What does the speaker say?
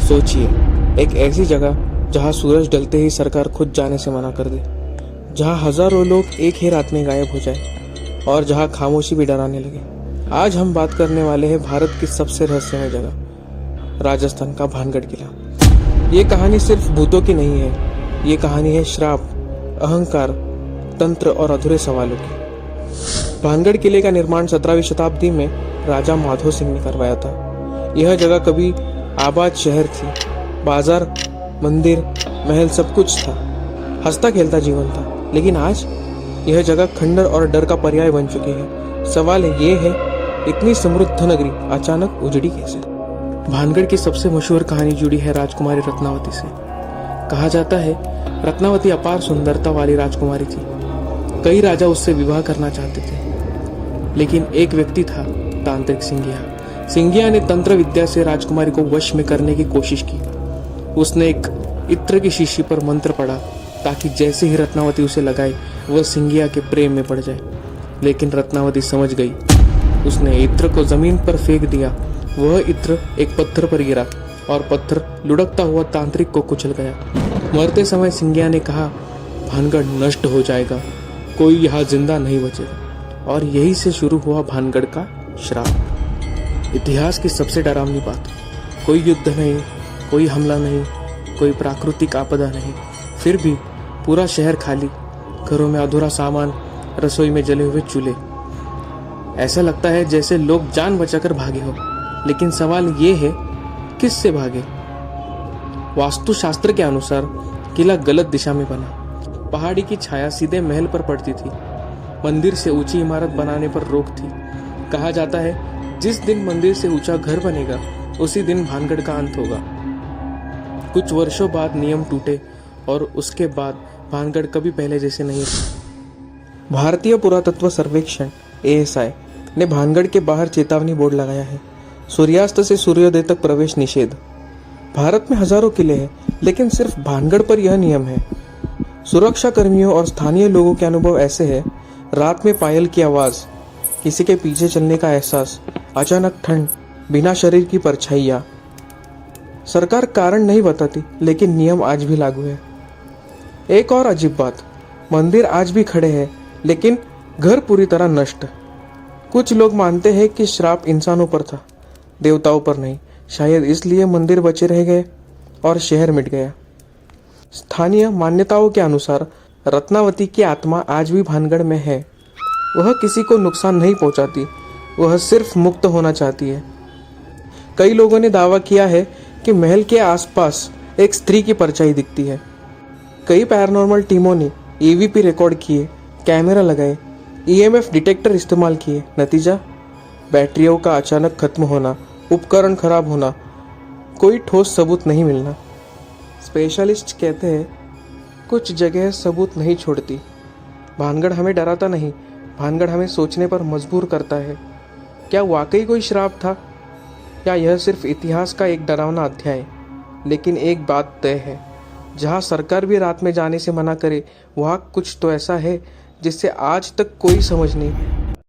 सोचिए, एक ऐसी जगह जहां सूरज ढलते ही सरकार खुद जाने से मना कर दे, जहां हजारों लोग एक ही रात में गायब हो जाए और जहां खामोशी भी डराने लगे। आज हम बात करने वाले हैं भारत की सबसे रहस्यमय जगह, राजस्थान का भानगढ़ किला। ये कहानी सिर्फ भूतों की नहीं है, ये कहानी है श्राप, अहंकार, तंत्र और अधूरे सवालों की। भानगढ़ किले का निर्माण 17वीं शताब्दी में राजा माधो सिंह ने करवाया था। यह जगह कभी आबाद शहर थी, बाजार, मंदिर, महल सब कुछ था, हंसता खेलता जीवन था। लेकिन आज यह जगह खंडर और डर का पर्याय बन चुकी है। सवाल ये है, इतनी समृद्ध नगरी अचानक उजड़ी कैसे? भानगढ़ की सबसे मशहूर कहानी जुड़ी है राजकुमारी रत्नावती से। कहा जाता है रत्नावती अपार सुंदरता वाली राजकुमारी थी। कई राजा उससे विवाह करना चाहते थे, लेकिन एक व्यक्ति था, तांत्रिक सिंघिया। सिंघिया ने तंत्र विद्या से राजकुमारी को वश में करने की कोशिश की। उसने एक इत्र की शीशी पर मंत्र पढ़ा ताकि जैसे ही रत्नावती उसे लगाए वह सिंघिया के प्रेम में पड़ जाए। लेकिन रत्नावती समझ गई। उसने इत्र को जमीन पर फेंक दिया। वह इत्र एक पत्थर पर गिरा और पत्थर लुढ़कता हुआ तांत्रिक को कुचल गया। मरते समय सिंघिया ने कहा, भानगढ़ नष्ट हो जाएगा, कोई यहाँ जिंदा नहीं बचेगा। और यही से शुरू हुआ भानगढ़ का श्राप। इतिहास की सबसे डरावनी बात, कोई युद्ध नहीं, कोई हमला नहीं, कोई प्राकृतिक आपदा नहीं, फिर भी पूरा शहर खाली, घरों में अधूरा सामान, रसोई में जले हुए चूल्हे। ऐसा लगता है जैसे लोग जान बचाकर भागे हो। लेकिन सवाल ये है, किस से भागे? वास्तुशास्त्र के अनुसार किला गलत दिशा में बना। पहाड़ी की छाया सीधे महल पर पड़ती थी। मंदिर से ऊंची इमारत बनाने पर रोक थी। कहा जाता है जिस दिन मंदिर से ऊंचा घर बनेगा उसी दिन भानगढ़ का अंत होगा। कुछ वर्षों बाद नियम टूटे और उसके बाद भानगढ़ कभी पहले जैसे नहीं था। भारतीय पुरातत्व सर्वेक्षण ASI ने भानगढ़ के बाहर चेतावनी बोर्ड लगाया है, सूर्यास्त से सूर्योदय तक प्रवेश निषेध। भारत में हजारों किले हैं, लेकिन सिर्फ भानगढ़ पर यह नियम है। सुरक्षा कर्मियों और स्थानीय लोगों के अनुभव ऐसे हैं, रात में पायल की आवाज, किसी के पीछे चलने का एहसास, अचानक ठंड, बिना शरीर की परछाइयां। सरकार कारण नहीं बताती, लेकिन नियम आज भी लागू है। एक और अजीब बात, मंदिर आज भी खड़े हैं, लेकिन घर पूरी तरह नष्ट। कुछ लोग मानते हैं कि श्राप इंसानों पर था, देवताओं पर नहीं। शायद इसलिए मंदिर बचे रह गए और शहर मिट गया। स्थानीय मान्यताओं के अनुसार रत्नावती की आत्मा आज भी भानगढ़ में है। वह किसी को नुकसान नहीं पहुंचाती, वह सिर्फ मुक्त होना चाहती है। कई लोगों ने दावा किया है कि महल के आसपास एक स्त्री की परछाई दिखती है। कई पैरानॉर्मल टीमों ने EVP रिकॉर्ड किए, कैमरा लगाए, EMF डिटेक्टर इस्तेमाल किए। नतीजा, बैटरियों का अचानक खत्म होना, उपकरण खराब होना, कोई ठोस सबूत नहीं मिलना। स्पेशलिस्ट कहते हैं कुछ जगह सबूत नहीं छोड़ती। भानगढ़ हमें डराता नहीं, भानगढ़ हमें सोचने पर मजबूर करता है। क्या वाकई कोई श्राप था, या यह सिर्फ इतिहास का एक डरावना अध्याय? लेकिन एक बात तय है, जहाँ सरकार भी रात में जाने से मना करे, वहाँ कुछ तो ऐसा है जिससे आज तक कोई समझ नहीं